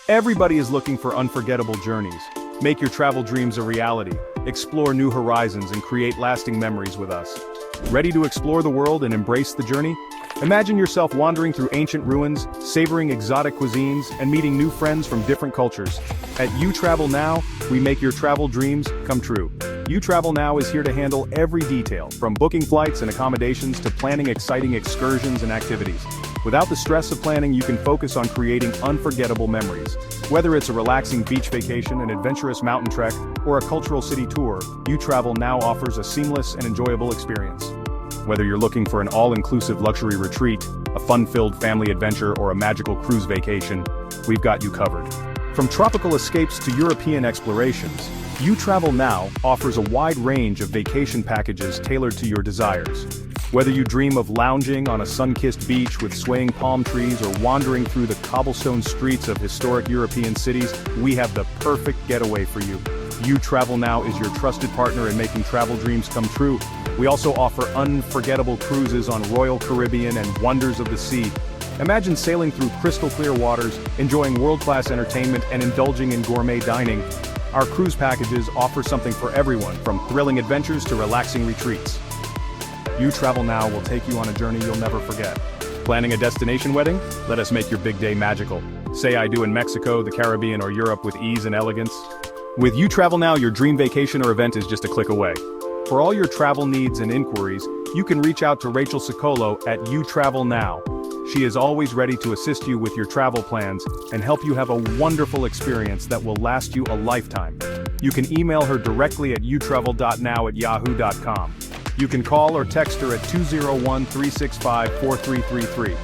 Everybody is looking for unforgettable journeys. Make your travel dreams a reality. Explore new horizons and create lasting memories with us. Ready to explore the world and embrace the journey? Imagine yourself wandering through ancient ruins, savoring exotic cuisines, and meeting new friends from different cultures. At UTravel Now, we make your travel dreams come true. UTravel Now is here to handle every detail, from booking flights and accommodations to planning exciting excursions and activities. Without the stress of planning, you can focus on creating unforgettable memories. Whether it's a relaxing beach vacation, an adventurous mountain trek, or a cultural city tour, UTravel Now offers a seamless and enjoyable experience. Whether you're looking for an all-inclusive luxury retreat, a fun-filled family adventure, or a magical cruise vacation, we've got you covered. From tropical escapes to European explorations, UTravel Now offers a wide range of vacation packages tailored to your desires. Whether you dream of lounging on a sun-kissed beach with swaying palm trees or wandering through the cobblestone streets of historic European cities, we have the perfect getaway for you. UTravel Now is your trusted partner in making travel dreams come true. We also offer unforgettable cruises on Royal Caribbean and wonders of the sea. Imagine sailing through crystal-clear waters, enjoying world-class entertainment, and indulging in gourmet dining. Our cruise packages offer something for everyone, from thrilling adventures to relaxing retreats. UTravel Now will take you on a journey you'll never forget. Planning a destination wedding? Let us make your big day magical. Say I do in Mexico, the Caribbean, or Europe with ease and elegance. With UTravel Now, your dream vacation or event is just a click away. For all your travel needs and inquiries, you can reach out to Rachel Sicolo at UTravel Now. She is always ready to assist you with your travel plans and help you have a wonderful experience that will last you a lifetime. You can email her directly at utravel.now@yahoo.com. You can call or text her at 201-365-4333.